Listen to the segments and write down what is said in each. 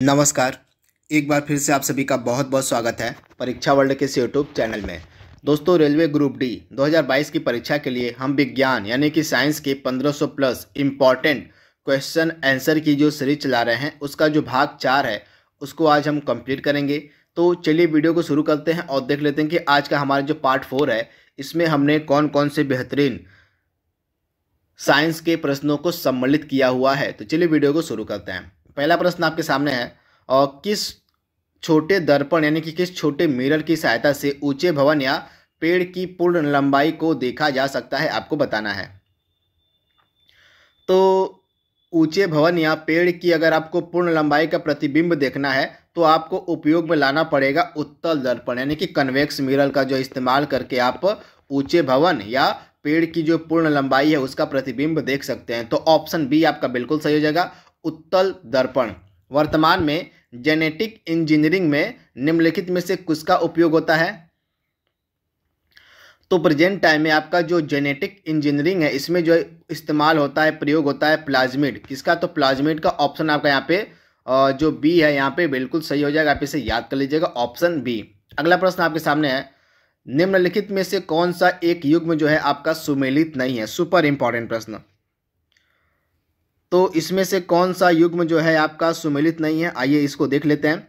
नमस्कार। एक बार फिर से आप सभी का बहुत बहुत स्वागत है परीक्षा वर्ल्ड के इस यूट्यूब चैनल में। दोस्तों, रेलवे ग्रुप डी 2022 की परीक्षा के लिए हम विज्ञान यानी कि साइंस के 1500 प्लस इम्पॉर्टेंट क्वेश्चन आंसर की जो सीरीज चला रहे हैं उसका जो भाग 4 है उसको आज हम कंप्लीट करेंगे। तो चलिए वीडियो को शुरू करते हैं और देख लेते हैं कि आज का हमारा जो पार्ट 4 है इसमें हमने कौन कौन से बेहतरीन साइंस के प्रश्नों को सम्मिलित किया हुआ है। तो चलिए वीडियो को शुरू करते हैं। पहला प्रश्न आपके सामने है, और किस छोटे दर्पण यानी कि किस छोटे मिरर की सहायता से ऊंचे भवन या पेड़ की पूर्ण लंबाई को देखा जा सकता है, आपको बताना है। तो ऊंचे भवन या पेड़ की अगर आपको पूर्ण लंबाई का प्रतिबिंब देखना है तो आपको उपयोग में लाना पड़ेगा उत्तल दर्पण यानी कि कन्वेक्स मिरर का जो इस्तेमाल करके आप ऊंचे भवन या पेड़ की जो पूर्ण लंबाई है उसका प्रतिबिंब देख सकते हैं। तो ऑप्शन बी आपका बिल्कुल सही हो जाएगा, उत्तल दर्पण। वर्तमान में जेनेटिक इंजीनियरिंग में निम्नलिखित में से किसका उपयोग होता है? तो प्रेजेंट टाइम में आपका जो जेनेटिक इंजीनियरिंग है इसमें जो इस्तेमाल होता है, प्रयोग होता है प्लाज्मिड। किसका? तो प्लाज्मिड का ऑप्शन आपका यहाँ पे जो बी है यहाँ पे बिल्कुल सही हो जाएगा। आप इसे याद कर लीजिएगा, ऑप्शन बी। अगला प्रश्न आपके सामने है, निम्नलिखित में से कौन सा एक युग्म जो है आपका सुमेलित नहीं है? सुपर इंपॉर्टेंट प्रश्न। तो इसमें से कौन सा युग्म जो है आपका सुमेलित नहीं है? आइए इसको देख लेते हैं।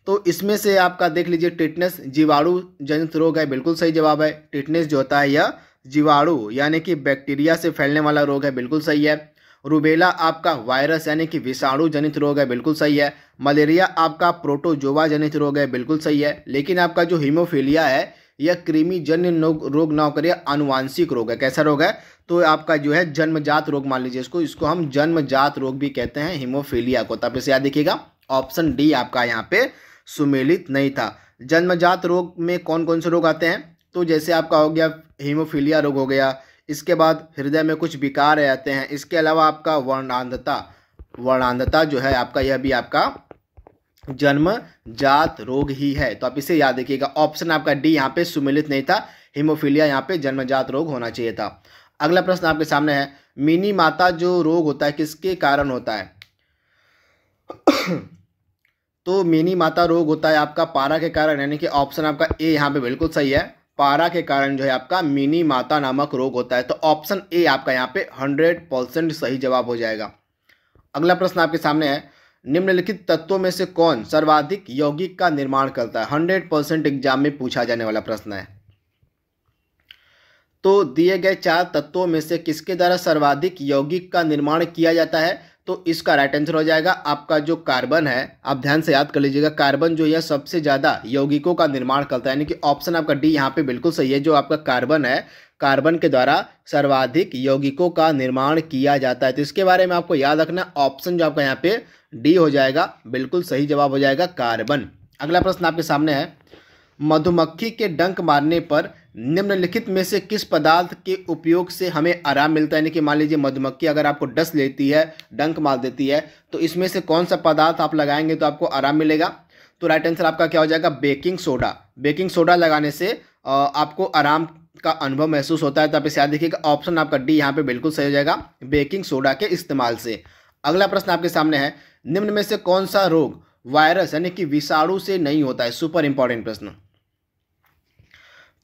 तो इसमें से आपका देख लीजिए, टिटनेस जीवाणु जनित रोग है, बिल्कुल सही जवाब है। टिटनेस जो होता है यह जीवाणु यानी कि बैक्टीरिया से फैलने वाला रोग है, बिल्कुल सही है। रूबेला आपका वायरस यानी कि विषाणु जनित रोग है, बिल्कुल सही है। मलेरिया आपका प्रोटोजोआ जनित रोग है, बिल्कुल सही है। लेकिन आपका जो हीमोफीलिया है यह कृमि जन्य रोग ना होकर यह आनुवांशिक रोग है। कैसा रोग है? तो आपका जो है जन्मजात रोग मान लीजिए इसको हम जन्मजात रोग भी कहते हैं हीमोफीलिया को। तब इसे याद देखिएगा, ऑप्शन डी आपका यहाँ पे सुमेलित नहीं था। जन्मजात रोग में कौन कौन से रोग आते हैं? तो जैसे आपका हो गया हीमोफीलिया रोग हो गया, इसके बाद हृदय में कुछ विकार आते हैं, इसके अलावा आपका वर्णांधता जो है आपका यह भी आपका जन्मजात रोग ही है। तो आप इसे याद रखिएगा, ऑप्शन आपका डी यहाँ पे सुमेलित नहीं था। हीमोफीलिया यहाँ पे जन्मजात रोग होना चाहिए था। अगला प्रश्न आपके सामने है, मिनी माता जो रोग होता है किसके कारण होता है? तो मिनी माता रोग होता है आपका पारा के कारण, यानी कि ऑप्शन आपका ए यहाँ पे बिल्कुल सही है। पारा के कारण जो है आपका मिनी माता नामक रोग होता है। तो ऑप्शन ए आपका यहाँ पे 100% सही जवाब हो जाएगा। अगला प्रश्न आपके सामने है, निम्नलिखित तत्वों में से कौन सर्वाधिक यौगिक का निर्माण करता है? 100% एग्जाम में पूछा जाने वाला प्रश्न है। तो दिए गए 4 तत्वों में से किसके द्वारा सर्वाधिक यौगिक का निर्माण किया जाता है? तो इसका राइट आंसर हो जाएगा आपका जो कार्बन है। आप ध्यान से याद कर लीजिएगा, कार्बन जो है सबसे ज़्यादा यौगिकों का निर्माण करता है, यानी कि ऑप्शन आपका डी यहाँ पे बिल्कुल सही है। जो आपका कार्बन है, कार्बन के द्वारा सर्वाधिक यौगिकों का निर्माण किया जाता है। तो इसके बारे में आपको याद रखना, ऑप्शन जो आपका यहाँ पे डी हो जाएगा, बिल्कुल सही जवाब हो जाएगा कार्बन। अगला प्रश्न आपके सामने है, मधुमक्खी के डंक मारने पर निम्नलिखित में से किस पदार्थ के उपयोग से हमें आराम मिलता है? यानी कि मान लीजिए मधुमक्खी अगर आपको डस लेती है, डंक मार देती है, तो इसमें से कौन सा पदार्थ आप लगाएंगे तो आपको आराम मिलेगा? तो राइट आंसर आपका क्या हो जाएगा? Baking soda. बेकिंग सोडा लगाने से आपको आराम का अनुभव महसूस होता है। तो आप इसे याद रखिएगा, ऑप्शन आपका डी यहाँ पे बिल्कुल सही हो जाएगा, बेकिंग सोडा के इस्तेमाल से। अगला प्रश्न आपके सामने है, निम्न में से कौन सा रोग वायरस यानी कि विषाणु से नहीं होता है? सुपर इंपॉर्टेंट प्रश्न।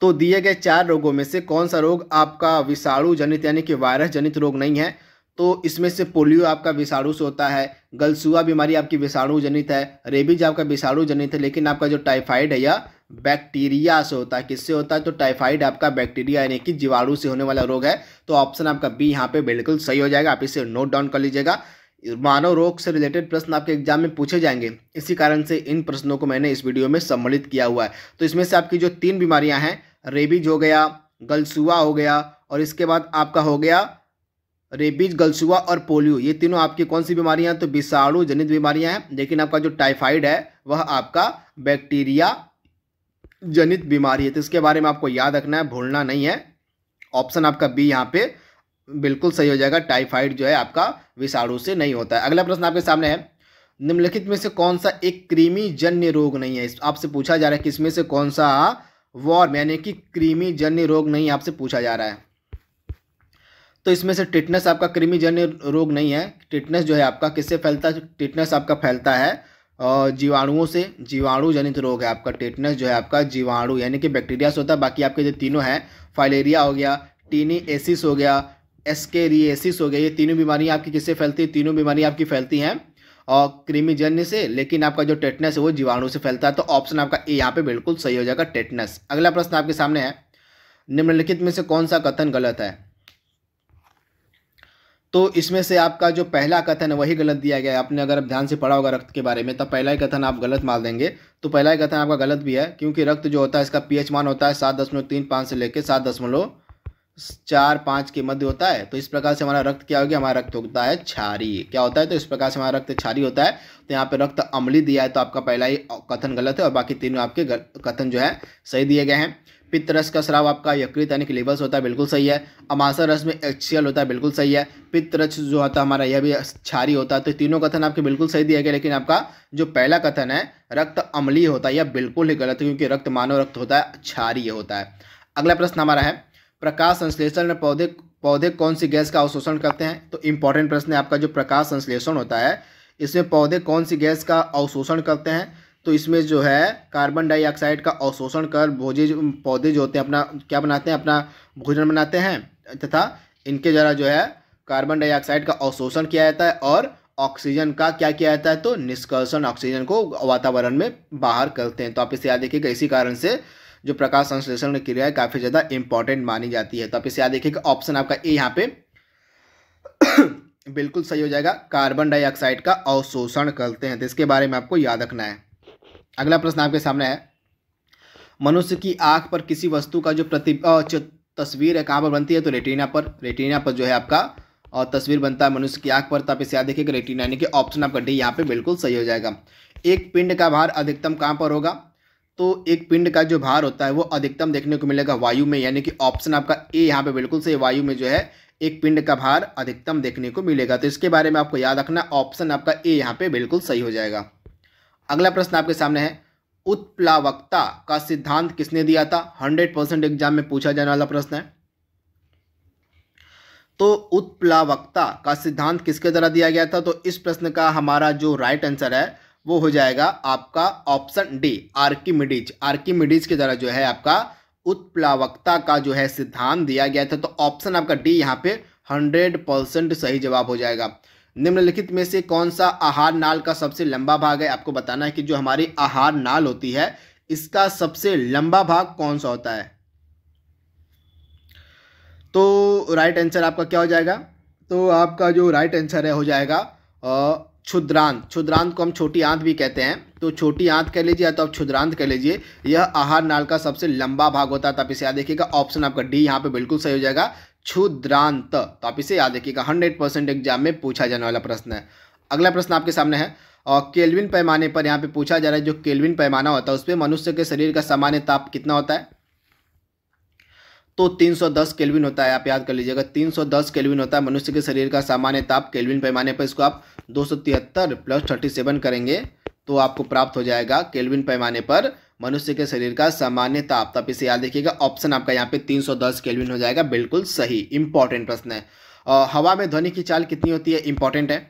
तो दिए गए 4 रोगों में से कौन सा रोग आपका विषाणु जनित यानी कि वायरस जनित रोग नहीं है? तो इसमें से पोलियो आपका विषाणु से होता है, गलसुआ बीमारी आपकी विषाणु जनित है, रेबीज आपका विषाणु जनित है, लेकिन आपका जो टाइफाइड है यह बैक्टीरिया से होता है। किससे होता है? तो टाइफाइड आपका बैक्टीरिया यानी कि जीवाणु से होने वाला रोग है। तो ऑप्शन आपका बी यहाँ पे बिल्कुल सही हो जाएगा। आप इसे नोट डाउन कर लीजिएगा। मानव रोग से रिलेटेड प्रश्न आपके एग्जाम में पूछे जाएंगे, इसी कारण से इन प्रश्नों को मैंने इस वीडियो में सम्मिलित किया हुआ है। तो इसमें से आपकी जो 3 बीमारियां हैं, रेबीज हो गया, गलसुआ हो गया, और इसके बाद आपका हो गया रेबीज, गलसुआ और पोलियो, ये तीनों आपकी कौन सी बीमारियां हैं? तो विषाणु जनित बीमारियां हैं। लेकिन आपका जो टाइफाइड है वह आपका बैक्टीरिया जनित बीमारी है। तो इसके बारे में आपको याद रखना है, भूलना नहीं है। ऑप्शन आपका बी यहाँ पे बिल्कुल सही हो जाएगा, टाइफाइड जो है आपका विषाणु से नहीं होता है। अगला प्रश्न आपके सामने है, निम्नलिखित में से कौन सा एक कृमि जन्य रोग नहीं है? आपसे पूछा जा रहा है कि इसमें से कौन सा वॉर्म यानी कि कृमि जन्य रोग नहीं, आपसे पूछा जा रहा है। तो इसमें से टिटनेस आपका कृमि जन्य रोग नहीं है। टिटनेस जो है आपका किससे फैलता है? टिटनेस आपका फैलता है जीवाणुओं से, जीवाणु जनित रोग है आपका। टेटनस जो है आपका जीवाणु यानी कि बैक्टीरिया से होता है। बाकी आपके जो तीनों हैं, फाइलेरिया हो गया, टीनिएसिस हो गया, एस्केरिएसिस हो गया, ये तीनों बीमारियां आपकी किससे फैलती है? तीनों बीमारियां आपकी फैलती हैं और कृमिजन्य से, लेकिन आपका जो टेटनस है वो जीवाणु से फैलता है। तो ऑप्शन आपका ए यहाँ पे बिल्कुल सही हो जाएगा, टेटनस। अगला प्रश्न आपके सामने है, निम्नलिखित में से कौन सा कथन गलत है? तो इसमें से आपका जो पहला कथन है वही गलत दिया गया है। आपने अगर ध्यान से पढ़ा होगा रक्त के बारे में, तब पहला ही कथन आप गलत मान देंगे। तो पहला ही कथन आपका गलत भी है, क्योंकि रक्त जो होता है इसका पीएच मान होता है 7.35 से लेकर 7.45 के मध्य होता है। तो इस प्रकार से हमारा रक्त क्या हो गया? हमारा रक्त होता है क्षारीय। क्या होता है? तो इस प्रकार से हमारा रक्त क्षारीय होता है। तो यहाँ पे रक्त अम्लीय दिया है, तो आपका पहला ही कथन गलत है और बाकी तीनों आपके कथन जो है सही दिए गए हैं। पित्त रस का स्राव आपका यकृत यानी कि लिवर से होता है, बिल्कुल सही है। अमाशय रस में HCl होता है, बिल्कुल सही है। पित्त रस जो होता है हमारा यह भी क्षारीय होता है। तो तीनों कथन आपके बिल्कुल सही दिए गए, लेकिन आपका जो पहला कथन है रक्त अम्लीय होता है, यह बिल्कुल ही गलत है, क्योंकि रक्त मानव रक्त होता है, क्षारीय होता है। अगला प्रश्न हमारा है, प्रकाश संश्लेषण में पौधे कौन सी गैस का अवशोषण करते हैं? तो इंपॉर्टेंट प्रश्न है आपका। जो प्रकाश संश्लेषण होता है इसमें पौधे कौन सी गैस का अवशोषण करते हैं? तो इसमें जो है कार्बन डाइऑक्साइड का अवशोषण कर पौधे जो होते हैं अपना क्या बनाते हैं? अपना भोजन बनाते हैं, तथा इनके द्वारा जो है कार्बन डाइऑक्साइड का अवशोषण किया जाता है और ऑक्सीजन का क्या किया जाता है? तो निष्कर्षण, ऑक्सीजन को वातावरण में बाहर करते हैं। तो आप इसे याद देखिएगा, इसी कारण से जो प्रकाश संश्लेषण की क्रिया है काफ़ी ज़्यादा इंपॉर्टेंट मानी जाती है। तो आप इसे याद देखिएगा, ऑप्शन आपका ए यहाँ पे बिल्कुल सही हो जाएगा, कार्बन डाइऑक्साइड का अवशोषण करते हैं। तो इसके बारे में आपको याद रखना है। अगला प्रश्न आपके सामने है, मनुष्य की आंख पर किसी वस्तु का जो तस्वीर है कहाँ पर बनती है? तो रेटिना पर। रेटिना पर जो है आपका और तस्वीर बनता है मनुष्य की आंख पर। तो आप इसे याद देखिएगा, रेटिना यानी कि ऑप्शन आपका डी यहाँ पे बिल्कुल सही हो जाएगा। एक पिंड का भार अधिकतम कहाँ पर होगा? तो एक पिंड का जो भार होता है वो अधिकतम देखने को मिलेगा वायु में, यानी कि ऑप्शन आपका ए यहाँ पे बिल्कुल सही, वायु में जो है एक पिंड का भार अधिकतम देखने को मिलेगा। तो इसके बारे में आपको याद रखना, ऑप्शन आपका ए यहाँ पे बिल्कुल सही हो जाएगा। अगला प्रश्न आपके सामने है, उत्प्लावकता का सिद्धांत किसने दिया था? 100% एग्जाम में पूछा जाने वाला प्रश्न है। तो उत्प्लावकता का सिद्धांत किसके द्वारा दिया गया था? तो इस प्रश्न का हमारा जो राइट आंसर है वो हो जाएगा आपका ऑप्शन डी, आर्किमिडीज। आर्किमिडीज के द्वारा जो है आपका उत्प्लावकता का जो है सिद्धांत दिया गया था। तो ऑप्शन आपका डी यहाँ पे 100% सही जवाब हो जाएगा। निम्नलिखित में से कौन सा आहार नाल का सबसे लंबा भाग है? आपको बताना है कि जो हमारी आहार नाल होती है इसका सबसे लंबा भाग कौन सा होता है? तो राइट आंसर आपका क्या हो जाएगा? तो आपका जो राइट आंसर है हो जाएगा क्षुद्रांत। क्षुद्रांत को हम छोटी आंत भी कहते हैं, तो छोटी आंत कह लीजिए या तो आप क्षुद्रांत कह लीजिए। यह आहार नाल का सबसे लंबा भाग होता है। तो आप इसे याद देखिएगा, ऑप्शन आपका डी यहाँ पे बिल्कुल सही हो जाएगा, क्षुद्रांत। तो आप इसे याद रखिएगा, 100% एग्जाम में पूछा जाने वाला प्रश्न है। अगला प्रश्न आपके सामने है, और केल्विन पैमाने पर यहाँ पे पूछा जा रहा है, जो केल्विन पैमाना होता है उस पर मनुष्य के शरीर का सामान्य ताप कितना होता है? तो 310 केल्विन होता है। आप याद कर लीजिएगा, 310 केल्विन होता है मनुष्य के शरीर का सामान्य ताप केल्विन पैमाने पर। इसको आप 273 + 37 करेंगे तो आपको प्राप्त हो जाएगा केल्विन पैमाने पर मनुष्य के शरीर का सामान्य ताप। तो आप इसे याद रखिएगा, ऑप्शन आपका यहाँ पे 310 केल्विन हो जाएगा, बिल्कुल सही। इंपॉर्टेंट प्रश्न है। हवा में ध्वनि की चाल कितनी होती है? इंपॉर्टेंट है।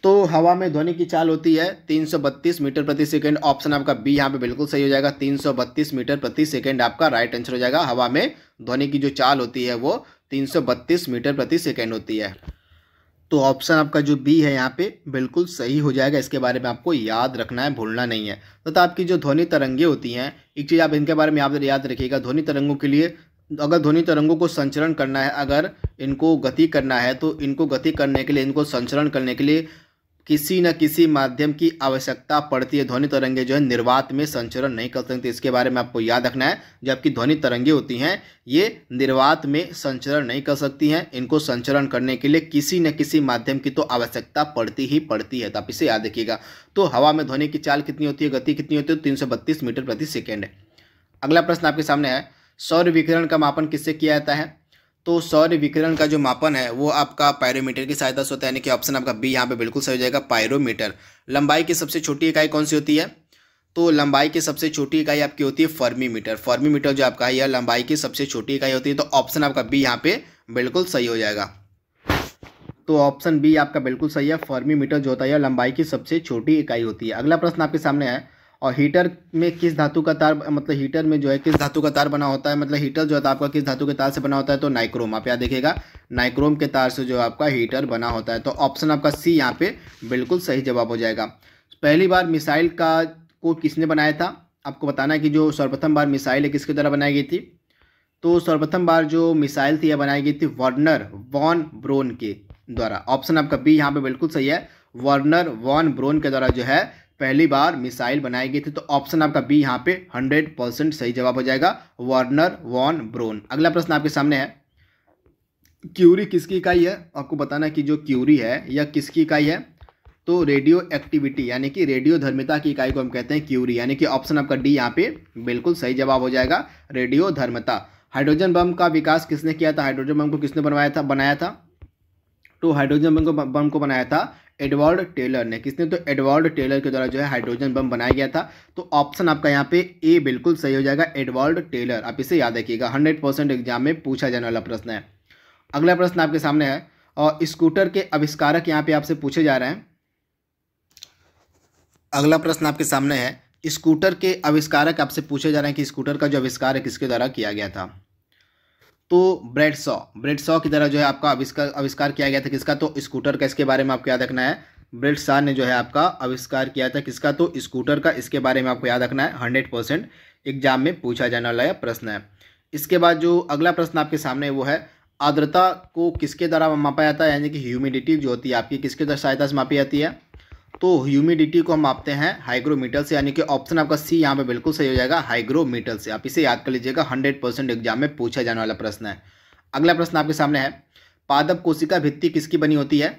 तो हवा में ध्वनि की चाल होती है 332 मीटर प्रति सेकंड। ऑप्शन आपका बी यहाँ पे बिल्कुल सही हो जाएगा, 332 मीटर प्रति सेकंड आपका राइट आंसर हो जाएगा। हवा में ध्वनि की जो चाल होती है वो 332 मीटर प्रति सेकंड होती है। तो ऑप्शन आपका जो बी है यहाँ पे बिल्कुल सही हो जाएगा। इसके बारे में आपको याद रखना है, भूलना नहीं है। तो आपकी जो ध्वनि तरंगे होती हैं, एक चीज़ आप इनके बारे में याद रखिएगा, ध्वनि तरंगों के लिए अगर ध्वनि तरंगों को संचरण करना है, अगर इनको गति करना है, तो इनको गति करने के लिए, इनको संचरण करने के लिए किसी न किसी माध्यम की आवश्यकता पड़ती है। ध्वनि तरंगे जो है निर्वात में संचरण नहीं कर सकती, इसके बारे में आपको याद रखना है। जबकि ध्वनि तरंगे होती हैं ये निर्वात में संचरण नहीं कर सकती हैं, इनको संचरण करने के लिए किसी न किसी माध्यम की तो आवश्यकता पड़ती ही पड़ती है। तो आप इसे याद रखिएगा। तो हवा में ध्वनि की चाल कितनी होती है, गति कितनी होती है? 332 मीटर प्रति सेकेंड है। अगला प्रश्न आपके सामने है, सौर विकिरण का मापन किससे किया जाता है? तो सौर विकिरण का जो मापन है वो आपका पायरोमीटर की सहायता से होता है, यानी कि ऑप्शन आपका बी यहाँ पे बिल्कुल सही हो जाएगा, पायरोमीटर। लंबाई की सबसे छोटी इकाई कौन सी होती है? तो लंबाई की सबसे छोटी इकाई आपकी होती है फर्मीमीटर। फर्मीमीटर जो आपका है यह लंबाई की सबसे छोटी इकाई होती है। तो ऑप्शन आपका बी यहाँ पे बिल्कुल सही हो जाएगा। तो ऑप्शन बी आपका बिल्कुल सही है। फर्मीमीटर जो होता है लंबाई की सबसे छोटी इकाई होती है। अगला प्रश्न आपके सामने है, और हीटर में किस धातु का तार, मतलब हीटर में जो है किस धातु का तार बना होता है, मतलब हीटर जो है आपका किस धातु के तार से बना होता है, तो नाइक्रोम। आप यहाँ देखिएगा नाइक्रोम के तार से जो आपका हीटर बना होता है। तो ऑप्शन आपका सी यहाँ पे बिल्कुल सही जवाब हो जाएगा। पहली बार मिसाइल को किसने बनाया था, आपको बताना है कि जो सर्वप्रथम बार मिसाइल है किसके द्वारा बनाई गई थी। तो सर्वप्रथम बार जो मिसाइल थी यह बनाई गई थी वर्नर वॉन ब्रोन के द्वारा। ऑप्शन आपका बी यहाँ पे बिल्कुल सही है। वर्नर वॉन ब्रोन के द्वारा जो है पहली बार मिसाइल बनाई गई थी। तो ऑप्शन आपका बी यहाँ पे 100% सही जवाब हो जाएगा, वर्नर वॉन ब्रोन। अगला प्रश्न आपके सामने है, क्यूरी किसकी इकाई है। आपको बताना है कि जो क्यूरी है यह किसकी इकाई है। तो रेडियो एक्टिविटी यानी कि रेडियो धर्मिता की इकाई को हम कहते हैं क्यूरी, यानी कि ऑप्शन आपका डी यहाँ पे बिल्कुल सही जवाब हो जाएगा, रेडियो धर्मिता। हाइड्रोजन बम का विकास किसने किया था, हाइड्रोजन बम को किसने बनाया था। तो हाइड्रोजन बम को बनाया था एडवर्ड टेलर ने। किसने, तो एडवर्ड टेलर के द्वारा जो है हाइड्रोजन बम बनाया गया था। तो ऑप्शन आपका यहाँ पे ए बिल्कुल सही हो जाएगा, एडवर्ड टेलर। आप इसे याद रखिएगा, 100% एग्जाम में पूछा जाने वाला प्रश्न है। अगला प्रश्न आपके सामने है, और स्कूटर के आविष्कारक यहाँ पे आपसे पूछे जा रहे हैं। अगला प्रश्न आपके सामने है, स्कूटर के आविष्कारक आपसे पूछे जा रहे हैं कि स्कूटर का जो आविष्कार है किसके द्वारा किया गया था। तो ब्रेडशॉ की तरह जो है आपका आविष्कार किया गया था किसका, तो स्कूटर का। इसके बारे में आपको याद रखना है, ब्रेडशॉ ने जो है आपका आविष्कार किया था किसका, तो स्कूटर का। इसके बारे में आपको याद रखना है, 100% एग्जाम में पूछा जाने वाला प्रश्न है। इसके बाद जो अगला प्रश्न आपके सामने है वो है, आर्द्रता को किसके द्वारा मापा जाता है, यानी कि ह्यूमिडिटी जो होती है आपकी किसके सहायता से मापी जाती है। तो ह्यूमिडिटी को हम मापते हैं हाइग्रोमीटर से, यानी कि ऑप्शन आपका सी यहाँ पे बिल्कुल सही हो जाएगा, हाइग्रोमीटर से। आप इसे याद कर लीजिएगा, 100% एग्जाम में पूछा जाने वाला प्रश्न है। अगला प्रश्न आपके सामने है, पादप कोशिका भित्ति किसकी बनी होती है।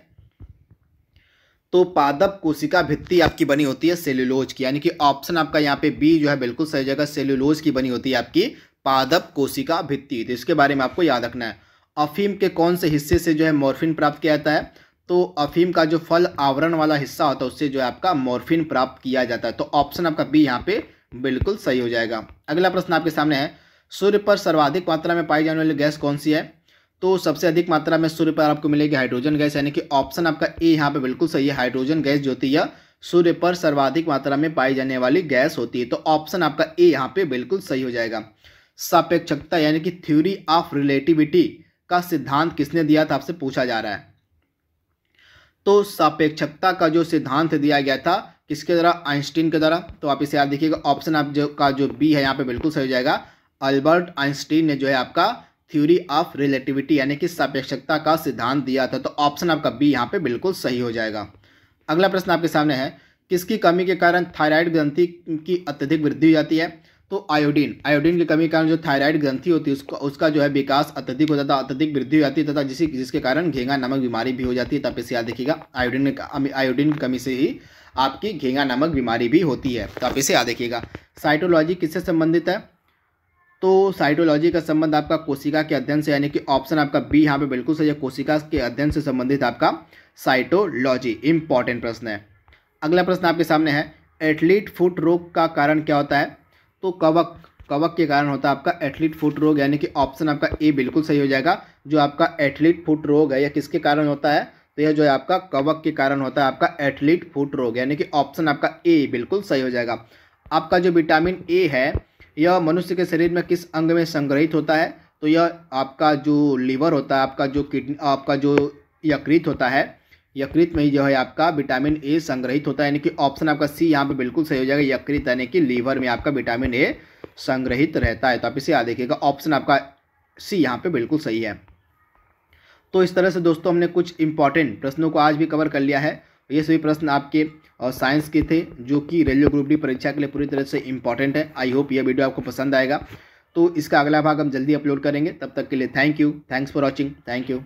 तो पादप कोशिका भित्ति आपकी बनी होती है सेल्यूलोज की, यानी कि ऑप्शन आपका यहाँ पे बी जो है बिल्कुल सही जगह, सेल्यूलोज की बनी होती है आपकी पादप कोशिका भित्ति। तो इसके बारे में आपको याद रखना है। अफीम के कौन से हिस्से से जो है मॉर्फिन प्राप्त किया जाता है। तो अफीम का जो फल आवरण वाला हिस्सा होता है उससे जो है आपका मॉर्फिन प्राप्त किया जाता है। तो ऑप्शन आपका बी यहाँ पे बिल्कुल सही हो जाएगा। अगला प्रश्न आपके सामने है, सूर्य पर सर्वाधिक मात्रा में पाई जाने वाली गैस कौन सी है। तो सबसे अधिक मात्रा में सूर्य पर आपको मिलेगी हाइड्रोजन गैस, यानी कि ऑप्शन आपका ए यहाँ पे बिल्कुल सही है। हाइड्रोजन गैस जो होती है सूर्य पर सर्वाधिक मात्रा में पाई जाने वाली गैस होती है। तो ऑप्शन आपका ए यहाँ पे बिल्कुल सही हो जाएगा। सापेक्षकता यानी कि थ्योरी ऑफ रिलेटिविटी का सिद्धांत किसने दिया था, आपसे पूछा जा रहा है। तो सापेक्षकता का जो सिद्धांत दिया गया था किसके द्वारा, आइंस्टीन के द्वारा। तो आप इसे याद देखिएगा, ऑप्शन आप जो बी है यहाँ पे बिल्कुल सही हो जाएगा। अल्बर्ट आइंस्टीन ने जो है आपका थ्योरी ऑफ रिलेटिविटी यानी कि सापेक्षकता का सिद्धांत दिया था। तो ऑप्शन आपका बी यहाँ पे बिल्कुल सही हो जाएगा। अगला प्रश्न आपके सामने है, किसकी कमी के कारण थायराइड ग्रंथि की अत्यधिक वृद्धि हो जाती है। तो आयोडीन की कमी के कारण जो थायराइड ग्रंथि होती है उसका जो है विकास अत्यधिक हो जाता है, अत्यधिक वृद्धि हो जाती है तथा जिसके कारण घेंगा नामक बीमारी भी हो जाती है। तब इसे याद देखिएगा, आयोडीन की कमी से ही आपकी घेंगा नामक बीमारी भी होती है। तो आप इसे याद देखिएगा। साइटोलॉजी किससे संबंधित है। तो साइटोलॉजी का संबंध आपका कोशिका के अध्ययन से, यानी कि ऑप्शन आपका बी यहाँ पे बिल्कुल सही है, कोशिका के अध्ययन से संबंधित आपका साइटोलॉजी। इंपॉर्टेंट प्रश्न है। अगला प्रश्न आपके सामने है, एथलीट फुट रोग का कारण क्या होता है। तो कवक के कारण होता है आपका एथलीट फुट रोग, यानी कि ऑप्शन आपका ए बिल्कुल सही हो जाएगा। जो आपका एथलीट फुट रोग है यह किसके कारण होता है, तो यह जो है आपका कवक के कारण होता है आपका एथलीट फुट रोग, यानी कि ऑप्शन आपका ए बिल्कुल सही हो जाएगा। आपका जो विटामिन ए है यह मनुष्य के शरीर में किस अंग में संग्रहित होता है। तो यह आपका जो लीवर होता है, आपका जो किडनी, आपका जो यकृत होता है, यकृत में ही जो है आपका विटामिन ए संग्रहित होता है, यानी कि ऑप्शन आपका सी यहाँ पे बिल्कुल सही हो जाएगा। यकृत यानी कि लीवर में आपका विटामिन ए संग्रहित रहता है। तो आप इसे याद रखिएगा, ऑप्शन आपका सी यहाँ पे बिल्कुल सही है। तो इस तरह से दोस्तों हमने कुछ इंपॉर्टेंट प्रश्नों को आज भी कवर कर लिया है। ये सभी प्रश्न आपके साइंस के थे जो कि रेलवे ग्रुप डी परीक्षा के लिए पूरी तरह से इंपॉर्टेंट है। आई होप यह वीडियो आपको पसंद आएगा। तो इसका अगला भाग हम जल्दी अपलोड करेंगे। तब तक के लिए thank you, thanks for watching, thank you.